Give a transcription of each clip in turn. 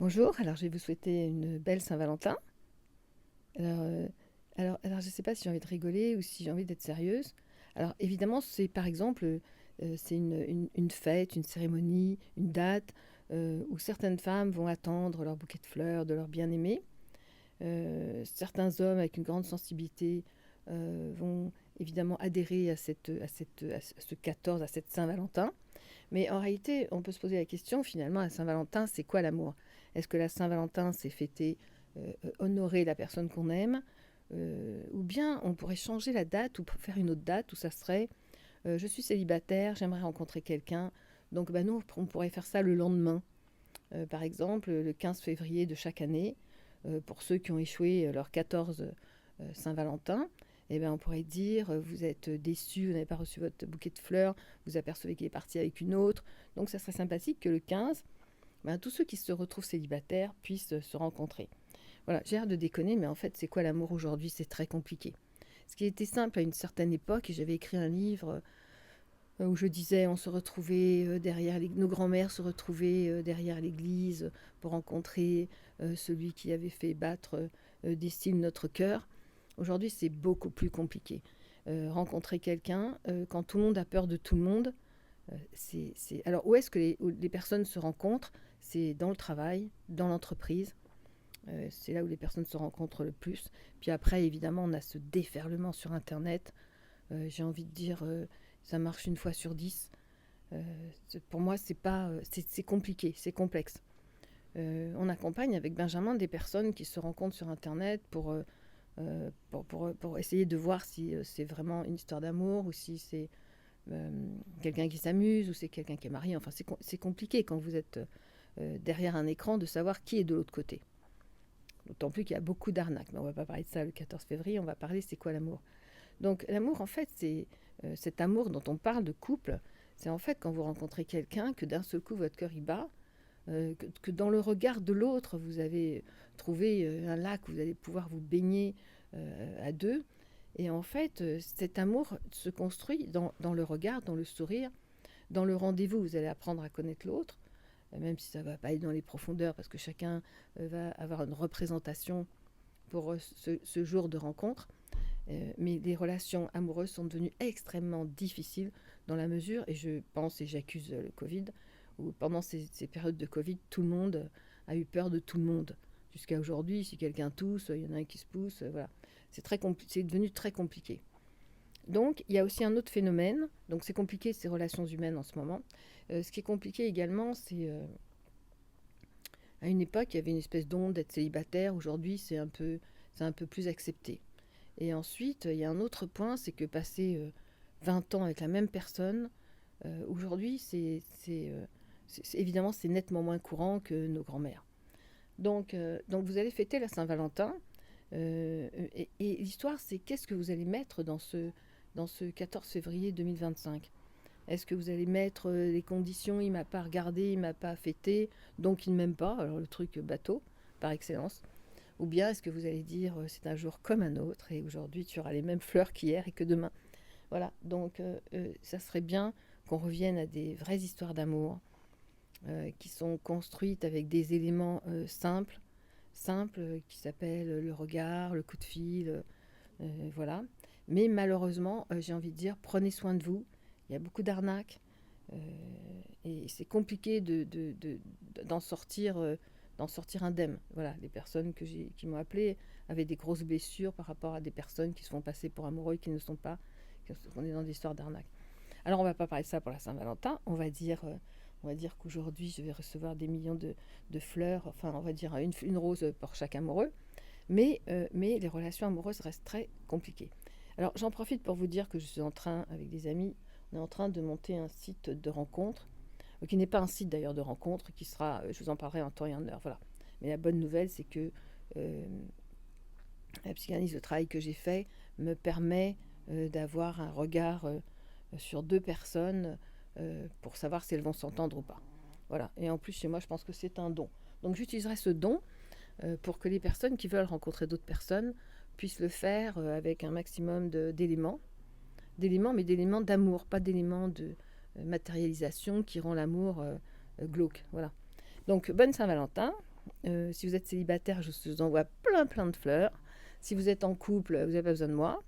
Bonjour, alors je vais vous souhaiter une belle Saint-Valentin. Alors, je ne sais pas si j'ai envie de rigoler ou si j'ai envie d'être sérieuse. Alors évidemment, c'est par exemple, c'est une fête, une cérémonie, une date où certaines femmes vont attendre leur bouquet de fleurs de leur bien-aimé. Certains hommes avec une grande sensibilité vont évidemment adhérer à ce 14, à cette Saint-Valentin. Mais en réalité, on peut se poser la question, finalement, à Saint-Valentin, c'est quoi l'amour? Est-ce que la Saint-Valentin, c'est fêter, honorer la personne qu'on aime? Ou bien on pourrait changer la date ou faire une autre date où ça serait je suis célibataire, j'aimerais rencontrer quelqu'un. Donc nous, on pourrait faire ça le lendemain. Par exemple, le 15 février de chaque année, pour ceux qui ont échoué leur 14 Saint-Valentin, eh ben, on pourrait dire vous êtes déçu, vous n'avez pas reçu votre bouquet de fleurs, vous apercevez qu'il est parti avec une autre. Donc ça serait sympathique que le 15, ben, tous ceux qui se retrouvent célibataires puissent se rencontrer. Voilà, j'ai l'air de déconner, mais en fait, c'est quoi l'amour aujourd'hui? C'est très compliqué. Ce qui était simple à une certaine époque, et j'avais écrit un livre où je disais on se retrouvait nos grands-mères se retrouvaient derrière l'église pour rencontrer celui qui avait fait battre d'estime notre cœur. Aujourd'hui, c'est beaucoup plus compliqué. Rencontrer quelqu'un, quand tout le monde a peur de tout le monde, Alors, où est-ce que où les personnes se rencontrent? C'est dans le travail, dans l'entreprise. C'est là où les personnes se rencontrent le plus. Puis après, évidemment, on a ce déferlement sur Internet. J'ai envie de dire, ça marche une fois sur 10. Pour moi, c'est pas, c'est compliqué, c'est complexe. On accompagne avec Benjamin des personnes qui se rencontrent sur Internet pour essayer de voir si c'est vraiment une histoire d'amour ou si c'est quelqu'un qui s'amuse ou c'est quelqu'un qui est marié. Enfin, c'est compliqué quand vous êtes derrière un écran de savoir qui est de l'autre côté. D'autant plus qu'il y a beaucoup d'arnaques. Mais on ne va pas parler de ça le 14 février, on va parler c'est quoi l'amour. Donc l'amour, en fait, c'est cet amour dont on parle de couple. C'est en fait quand vous rencontrez quelqu'un que d'un seul coup votre cœur y bat, que dans le regard de l'autre, vous avez trouvé un lac où vous allez pouvoir vous baigner à deux. Et en fait, cet amour se construit dans le regard, dans le sourire, dans le rendez-vous. Vous allez apprendre à connaître l'autre, même si ça ne va pas aller dans les profondeurs, parce que chacun va avoir une représentation pour ce jour de rencontre. Mais les relations amoureuses sont devenues extrêmement difficiles dans la mesure, et je pense, et j'accuse le Covid, où pendant ces périodes de Covid, tout le monde a eu peur de tout le monde. Jusqu'à aujourd'hui, si quelqu'un tousse, il y en a un qui se pousse, voilà. C'est devenu très compliqué. Donc, il y a aussi un autre phénomène. Donc, c'est compliqué ces relations humaines en ce moment. Ce qui est compliqué également, c'est à une époque, il y avait une espèce d'onde d'être célibataire. Aujourd'hui, c'est un peu plus accepté. Et ensuite, il y a un autre point, c'est que passer 20 ans avec la même personne, aujourd'hui, évidemment, c'est nettement moins courant que nos grands-mères. Donc vous allez fêter la Saint-Valentin. Et l'histoire, c'est qu'est-ce que vous allez mettre dans ce 14 février 2025? Est-ce que vous allez mettre les conditions, il m'a pas regardé, il m'a pas fêté, donc il ne m'aime pas, alors le truc bateau, par excellence. Ou bien est-ce que vous allez dire c'est un jour comme un autre et aujourd'hui tu auras les mêmes fleurs qu'hier et que demain. Voilà, donc ça serait bien qu'on revienne à des vraies histoires d'amour qui sont construites avec des éléments simples qui s'appellent le regard, le coup de fil, voilà. Mais malheureusement, j'ai envie de dire, prenez soin de vous. Il y a beaucoup d'arnaques euh, et c'est compliqué d'en sortir, d'en sortir indemne. Voilà, les personnes qui m'ont appelé avaient des grosses blessures par rapport à des personnes qui se font passer pour amoureux et qui ne sont pas. On est dans des histoires d'arnaques. Alors on va pas parler de ça pour la Saint-Valentin. On va dire qu'aujourd'hui je vais recevoir des millions de fleurs. Enfin, on va dire une rose pour chaque amoureux. Mais les relations amoureuses restent très compliquées. Alors j'en profite pour vous dire que je suis en train, avec des amis, on est en train de monter un site de rencontre, qui n'est pas un site d'ailleurs de rencontre, qui sera, je vous en parlerai en temps et en heure, voilà. Mais la bonne nouvelle, c'est que euh, la psychanalyse, le travail que j'ai fait, me permet d'avoir un regard sur deux personnes pour savoir si elles vont s'entendre ou pas. Voilà. Et en plus, chez moi, je pense que c'est un don. Donc j'utiliserai ce don pour que les personnes qui veulent rencontrer d'autres personnes puissent le faire avec un maximum d'éléments, mais d'éléments d'amour, pas d'éléments de matérialisation qui rend l'amour glauque. Voilà. Donc bonne Saint-Valentin. Si vous êtes célibataire, je vous envoie plein plein de fleurs. Si vous êtes en couple, vous n'avez pas besoin de moi.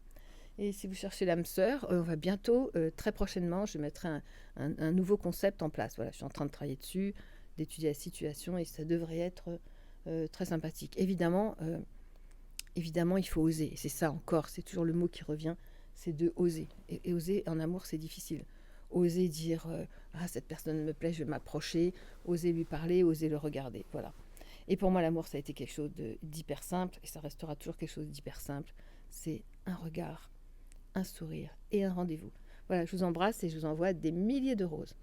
Et si vous cherchez l'âme sœur, on va bientôt, très prochainement, je mettrai un nouveau concept en place. Voilà, je suis en train de travailler dessus, d'étudier la situation et ça devrait être très sympathique. Évidemment, il faut oser. Et c'est ça encore, c'est toujours le mot qui revient, c'est de oser. Et oser en amour, c'est difficile. Oser dire ah, cette personne me plaît, je vais m'approcher, oser lui parler, oser le regarder. Voilà. Et pour moi, l'amour, ça a été quelque chose d'hyper simple et ça restera toujours quelque chose d'hyper simple. C'est un regard, un sourire et un rendez-vous. Voilà, je vous embrasse et je vous envoie des milliers de roses.